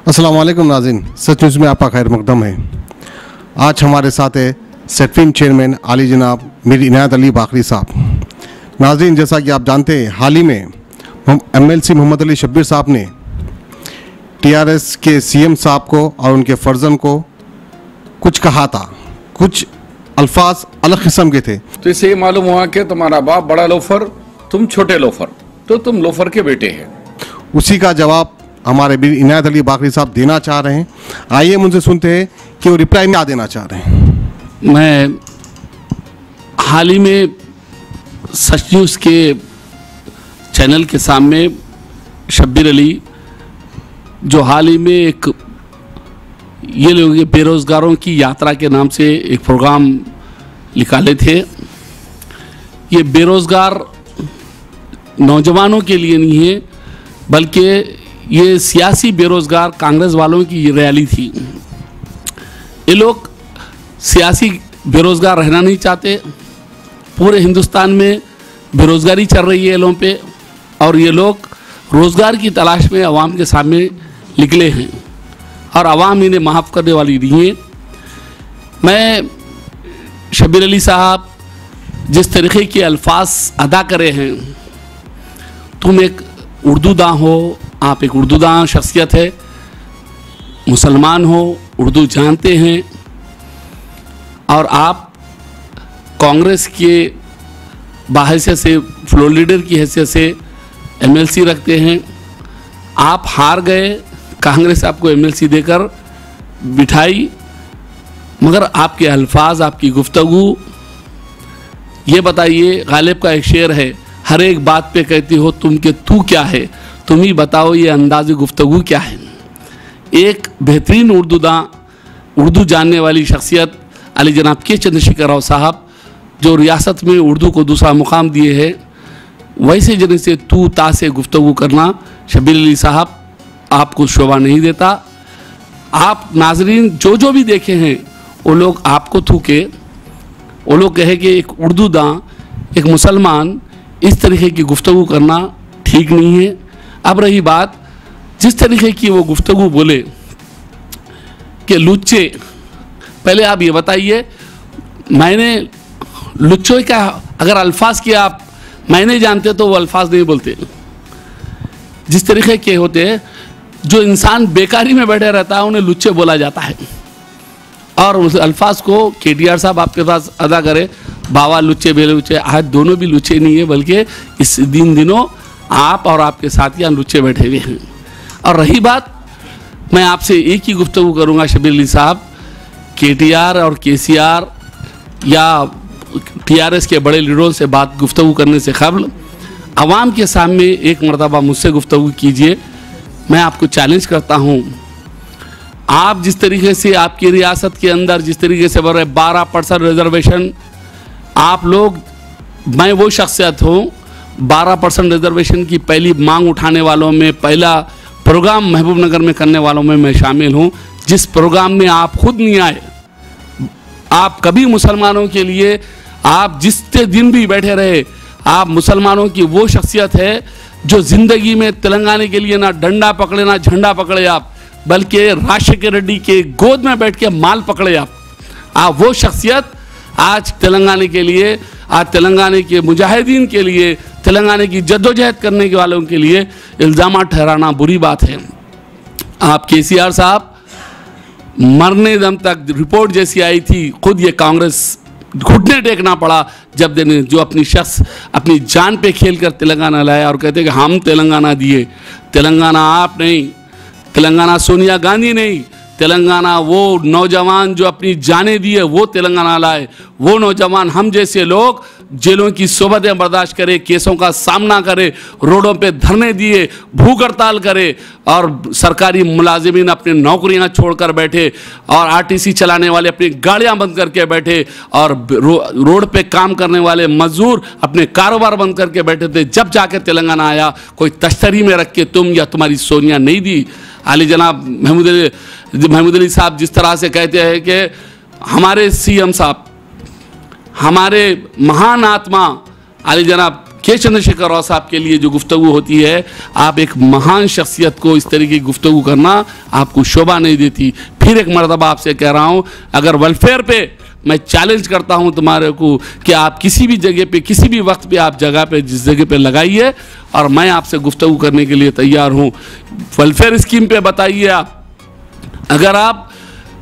अस्सलाम वालेकुम नाज़रीन, सच न्यूज़ में आपका खैर मकदम है। आज हमारे साथ है सेटफिन चेयरमैन आली जनाब मीर इनायत अली बाकरी साहब। नाज़रीन, जैसा कि आप जानते हैं, हाल ही में MLC मोहम्मद अली शब्बीर साहब ने TRS के CM साहब को और उनके फर्जन को कुछ कहा था, कुछ अल्फाज अलग किस्म के थे। तो इससे ये मालूम हुआ कि तुम्हारा बाप बड़ा लोफर, तुम छोटे लोफर, तो तुम लोफर के बेटे हैं। उसी का जवाब हमारे मीर इनायत अली बाकरी साहब देना चाह रहे हैं। आइए मुझसे सुनते हैं कि वो रिप्लाई में क्या देना चाह रहे हैं। मैं हाल ही में सच न्यूज़ के चैनल के सामने शब्बीर अली जो हाल ही में एक ये लोग बेरोज़गारों की यात्रा के नाम से एक प्रोग्राम निकाले थे। ये बेरोज़गार नौजवानों के लिए नहीं है, बल्कि ये सियासी बेरोज़गार कांग्रेस वालों की ये रैली थी। ये लोग सियासी बेरोज़गार रहना नहीं चाहते। पूरे हिंदुस्तान में बेरोज़गारी चल रही है लोगों पे, और ये लोग रोज़गार की तलाश में आवाम के सामने निकले हैं, और आवाम इन्हें माफ़ करने वाली नहीं है। मैं शब्बीर अली साहब जिस तरीके के अल्फाज अदा करे हैं, तुम एक उर्दू दां हो, आप एक उर्दू दां शख्सियत है, मुसलमान हो, उर्दू जानते हैं, और आप कांग्रेस के बाहैसियत से, फ्लोर लीडर की हैसियत से MLC रखते हैं। आप हार गए, कांग्रेस आपको MLC देकर बिठाई, मगर आपके अल्फाज, आपकी गुफ्तगू, ये बताइए, गालिब का एक शेर है, हर एक बात पे कहती हो तुम के तू क्या है, तुम ही बताओ ये अंदाज़ गुफ्तगू क्या है। एक बेहतरीन उर्दू दां, उर्दू जानने वाली शख्सियत अली जनाब के चंद्रशेखर राव साहब, जो रियासत में उर्दू को दूसरा मुकाम दिए हैं, वैसे जने से तू ता से गुफ्तगू करना शब्बीर अली साहब आपको शोभा नहीं देता। आप नाजरीन जो भी देखे हैं, वो लोग आपको थूके, वो लोग कहे कि एक उर्दू दां, एक मुसलमान इस तरीके की गुफ्तगू करना ठीक नहीं है। अब रही बात, जिस तरीके की वो गुफ्तगू बोले कि लुच्चे, पहले आप ये बताइए, मैंने लुच्चों का अगर अल्फाज के आप मैंने जानते तो वो अल्फाज नहीं बोलते। जिस तरीके के होते हैं, जो इंसान बेकारी में बैठे रहता है उन्हें लुच्चे बोला जाता है, और उस अल्फाज को KTR साहब आपके पास अदा करे, बाबा लुच्चे बेले लुच्चे, आज दोनों भी लुच्चे नहीं है, बल्कि इस दिनों आप और आपके साथी यहाँ लुच्चे बैठे हुए हैं। और रही बात, मैं आपसे एक ही गुफ्तगू करूँगा शब्बीर अली साहब, KTR और KCR या TRS के बड़े लीडरों से बात गुफ्तगू करने से क़ब्ल आवाम के सामने एक मरतबा मुझसे गुफ्तगू कीजिए। मैं आपको चैलेंज करता हूँ, आप जिस तरीके से आपकी रियासत के अंदर जिस तरीके से बढ़ रहे 12% रिजर्वेशन, आप लोग, मैं वो शख्सियत हूँ 12% रिजर्वेशन की पहली मांग उठाने वालों में, पहला प्रोग्राम महबूबनगर में करने वालों में मैं शामिल हूँ, जिस प्रोग्राम में आप खुद नहीं आए। आप कभी मुसलमानों के लिए, आप जिस दिन भी बैठे रहे, आप मुसलमानों की वो शख्सियत है जो ज़िंदगी में तेलंगाना के लिए ना डंडा पकड़े ना झंडा पकड़े आप, बल्कि राजशेखर रेड्डी के गोद में बैठ के माल पकड़े आप वो शख्सियत आज तेलंगाना के लिए, आज तेलंगाना के मुजाहिदीन के लिए, तेलंगाना की जद्दोजहद करने के वालों के लिए इल्ज़ाम ठहराना बुरी बात है। आप KCR साहब मरने दम तक रिपोर्ट जैसी आई थी, खुद ये कांग्रेस घुटने टेकना पड़ा जब देने, जो अपनी शख्स अपनी जान पे खेल कर तेलंगाना लाया और कहते कि हम तेलंगाना दिए। तेलंगाना आप नहीं, तेलंगाना सोनिया गांधी नहीं, तेलंगाना वो नौजवान जो अपनी जानें दिए वो तेलंगाना लाए। वो नौजवान हम जैसे लोग जेलों की सोबतें बर्दाश्त करे, केसों का सामना करे, रोडों पे धरने दिए, भूख हड़ताल करे, और सरकारी मुलाजिमीन अपनी नौकरियां छोड़कर बैठे, और RTC चलाने वाले अपनी गाड़ियां बंद करके बैठे, और रोड पे काम करने वाले मजदूर अपने कारोबार बंद करके बैठे थे। जब जाकर तेलंगाना आया, कोई तश्तरी में रख के तुम या तुम्हारी सोनिया नहीं दी। आली जनाब महमूद अली साहब जिस तरह से कहते हैं कि हमारे CM साहब, हमारे महान आत्मा अली जनाब के चंद्रशेखर राव साहब के लिए जो गुफ्तगू होती है, आप एक महान शख्सियत को इस तरीके की गुफ्तगू करना आपको शोभा नहीं देती। फिर एक मरतबा आपसे कह रहा हूँ, अगर वेलफेयर पे मैं चैलेंज करता हूँ तुम्हारे को कि आप किसी भी जगह पे किसी भी वक्त पे आप जगह पे जिस जगह पे लगाइए और मैं आपसे गुफ्तगू करने के लिए तैयार हूँ। वेलफेयर स्कीम पे बताइए आप, अगर आप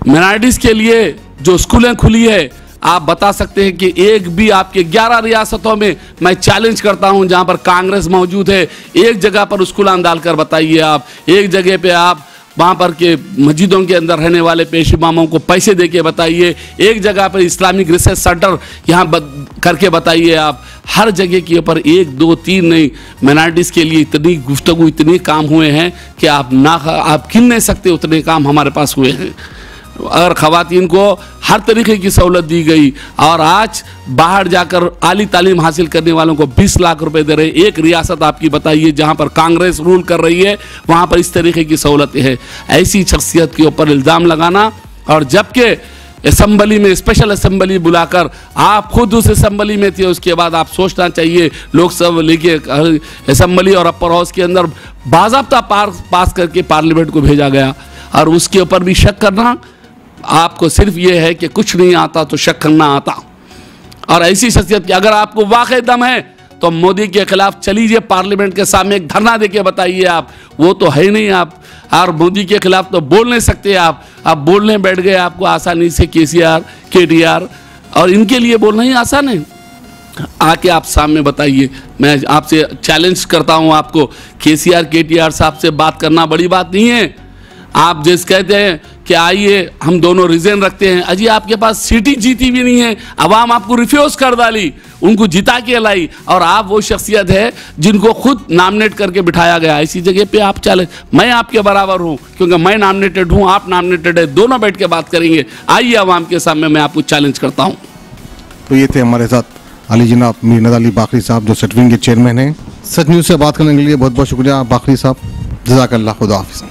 माइनॉरिटीज़ के लिए जो स्कूलें खुली है आप बता सकते हैं कि एक भी आपके 11 रियासतों में मैं चैलेंज करता हूं जहां पर कांग्रेस मौजूद है, एक जगह पर स्कूल डालकर बताइए आप, एक जगह पे आप वहाँ पर के मस्जिदों के अंदर रहने वाले पेश इमामों को पैसे दे के बताइए, एक जगह पर इस्लामिक रिसर्च सेंटर यहाँ करके बताइए आप। हर जगह के ऊपर 1 2 3 नहीं, माइनॉरिटीज़ के लिए इतनी गुफ्तगू इतने काम हुए हैं कि आप गिन नहीं सकते, उतने काम हमारे पास हुए हैं। और ख़वातीन को हर तरीके की सहूलत दी गई और आज बाहर जाकर आली तालीम हासिल करने वालों को 20 लाख रुपए दे रहे। एक रियासत आपकी बताइए जहां पर कांग्रेस रूल कर रही है वहां पर इस तरीके की सहूलतें हैं। ऐसी शख्सियत के ऊपर इल्ज़ाम लगाना, और जबकि असेंबली में स्पेशल असेंबली बुलाकर आप खुद उस असेंबली में थे, उसके बाद आप सोचना चाहिए लोकसभा लेके असेंबली और अपर हाउस के अंदर बाज़ाब्ता पास करके पार्लियामेंट को भेजा गया और उसके ऊपर भी शक करना। आपको सिर्फ ये है कि कुछ नहीं आता तो शक करना आता। और ऐसी शख्सियत की अगर आपको वाकई दम है तो मोदी के खिलाफ चलीजिए, पार्लियामेंट के सामने एक धरना देके बताइए आप, वो तो है नहीं आप। और मोदी के खिलाफ तो बोल नहीं सकते आप बोलने बैठ गए, आपको आसानी से केसीआर केटीआर और इनके लिए बोलना ही आसान है। आके आप सामने बताइए, मैं आपसे चैलेंज करता हूँ आपको, केसीआर केटीआर साहब से बात करना बड़ी बात नहीं है। आप जिस कहते हैं कि आइए हम दोनों रीजन रखते हैं, अजी आपके पास सीटी जीती भी नहीं है, अवाम आपको रिफ्यूज कर डाली, उनको जिता के लाई, और आप वो शख्सियत है जिनको खुद नॉमिनेट करके बिठाया गया। ऐसी जगह पे आप चैलेंज, मैं आपके बराबर हूँ क्योंकि मैं नॉमिनेटेड हूँ, आप नॉमिनेटेड है, दोनों बैठ के बात करेंगे। आइए अवाम के सामने मैं आपको चैलेंज करता हूँ। तो ये थे हमारे साथ अली जनाब मीर इनायत अली बाकरी साहब जो सेटविंग के चेयरमैन हैं। सच न्यूज़ से बात करने के लिए बहुत बहुत शुक्रिया बाकरी साहब। जज़ाकल्लाह, खुदा हाफिज़।